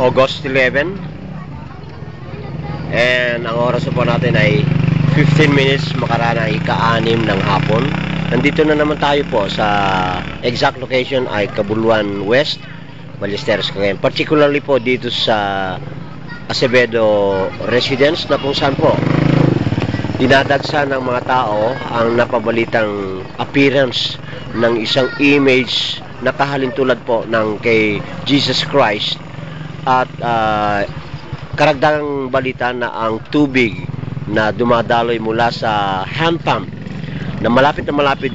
August 11, and ang oras po natin ay 15 minutes makaraan ng ika-6 ng hapon. Nandito na naman tayo po sa exact location ay Cabuluan West, Ballesteros, Cagayan. Particularly po dito sa Acevedo Residence, na kung saan po dinadagsa ng mga tao ang napabalitang appearance ng isang image na kahalintulad po ng kay Jesus Christ, at karagdagang balita na ang tubig na dumadaloy mula sa hand pump na malapit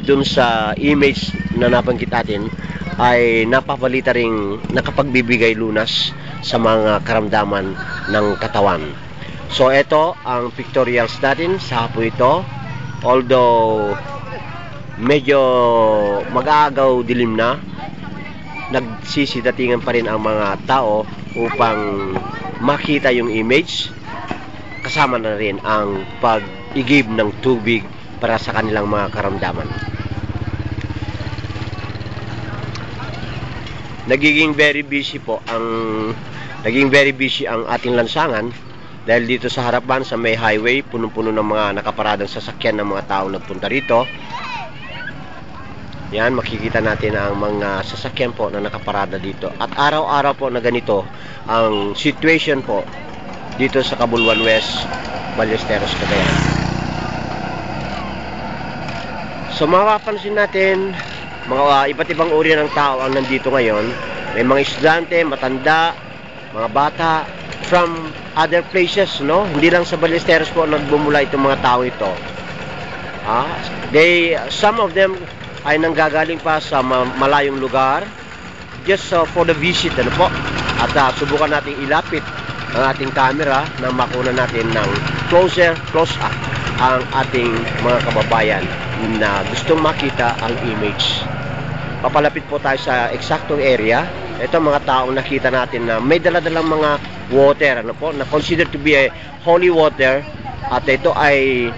dun sa image na nabanggit natin ay napabalita ring nakapagbibigay lunas sa mga karamdaman ng katawan. So ito ang pictorials natin sa hapon ito. Although medyo mag-aagaw dilim na, nagsisidatingan pa rin ang mga tao upang makita yung image, kasama na rin ang pag-igib ng tubig para sa kanilang mga karamdaman. Naging very busy ang ating lansangan dahil dito sa harapan sa may highway, punong-puno ng mga nakaparadang sasakyan ng mga tao nagpunta rito. Yan, makikita natin ang mga sasakyan po na nakaparada dito. At araw-araw po na ganito ang situation po dito sa Cabuluan West, Ballesteros, Cagayan. So mapapansin natin, mga iba't ibang uri ng tao ang nandito ngayon. May mga estudyante, matanda, mga bata, from other places, no? Hindi lang sa Ballesteros po nagbumula itong mga tao ito. Some of them ay nanggagaling pa sa malayong lugar just for the visit, ano po. At subukan natin ilapit ang ating camera na makuna natin ng close up ang ating mga kababayan na gustong makita ang image. Papalapit po tayo sa eksaktong area. Ito mga taong nakita natin na may daladalang mga water, ano po, na considered to be a holy water, at ito ay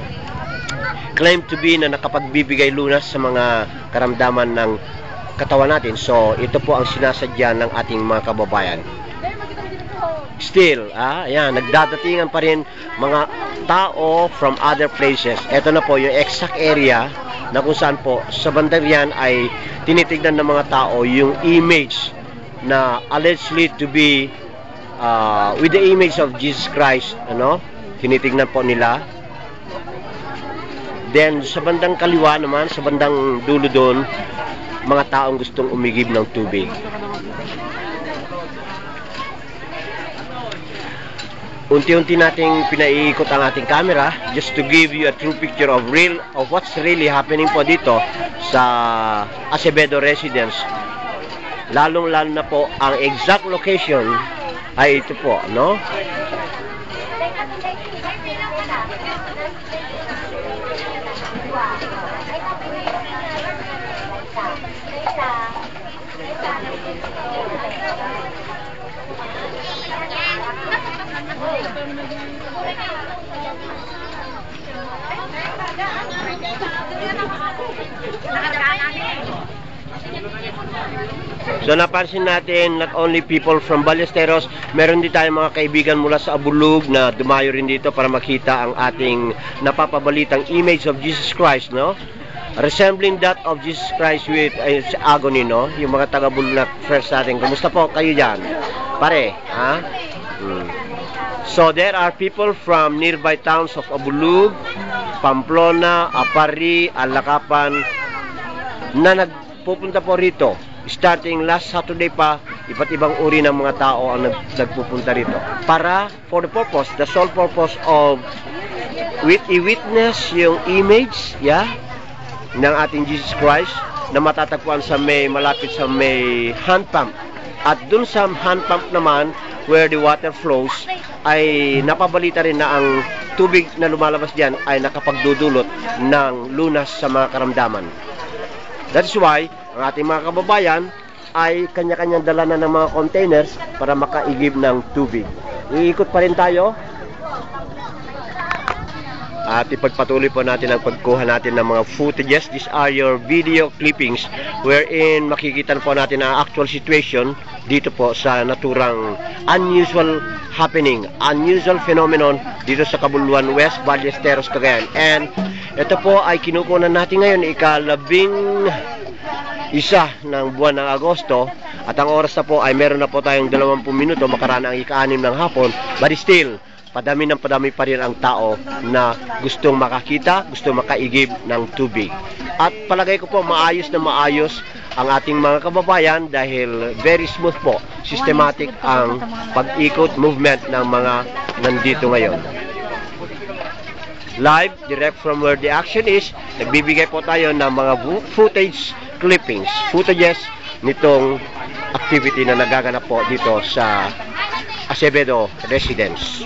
claim to be na nakapagbibigay lunas sa mga karamdaman ng katawan natin. So ito po ang sinasadya ng ating mga kababayan. Still, ayan, nagdadatingan pa rin mga tao from other places. Ito na po yung exact area na kung saan po sa bandang yan ay tinitignan ng mga tao yung image na allegedly to be with the image of Jesus Christ, ano? Tinitignan po nila. Then sa bandang kaliwa naman, sa bandang dulo doon, mga taong gustong umigib ng tubig. Unti-unti nating pinaiikot ang ating camera just to give you a true picture of what's really happening po dito sa Acevedo Residence. Lalong-lalo na po ang exact location ay ito po, no? So napansin natin, not only people from Ballesteros, meron din tayong mga kaibigan mula sa Abulug na dumayo rin dito para makita ang ating napapabalitang image of Jesus Christ, no? Resembling that of Jesus Christ with agony, no? Yung mga taga-Abulug na friends natin. Kumusta po kayo dyan? Pare, ha? So there are people from nearby towns of Abulug, Pamplona, Apari, Alakapan na nagpupunta po rito. Starting last Saturday pa, iba't ibang uri ng mga tao ang nagpupunta rito para for the purpose, the sole purpose of i-witness yung image, ng ating Jesus Christ na matatagpuan sa malapit sa may hand pump. At dun sa hand pump naman, where the water flows, ay napabalita rin na ang tubig na lumalabas diyan ay nakapagdudulot ng lunas sa mga karamdaman. That's why ang ating mga kababayan ay kanya-kanyang dala na ng mga containers para makaigib ng tubig. Iikot pa rin tayo. at ipagpatuloy po natin ang pagkuha natin ng mga footages. These are your video clippings wherein makikita po natin ang actual situation dito po sa naturang unusual happening, unusual phenomenon dito sa Cabuluan West, Ballesteros, Cagayan. And ito po ay kinukunan natin ngayon ika-11 ng buwan ng Agosto, at ang oras na po ay meron na po tayong 20 minuto makaraan ang ika-6 ng hapon, but still padami ng padami pa rin ang tao na gustong makakita, gustong makaigib ng tubig. At palagay ko po maayos na maayos ang ating mga kababayan dahil very smooth po, systematic ang pag-ikot, movement ng mga nandito ngayon. Live, direct from where the action is, nagbibigay po tayo ng mga footages nitong activity na nagaganap po dito sa Acevedo Residence.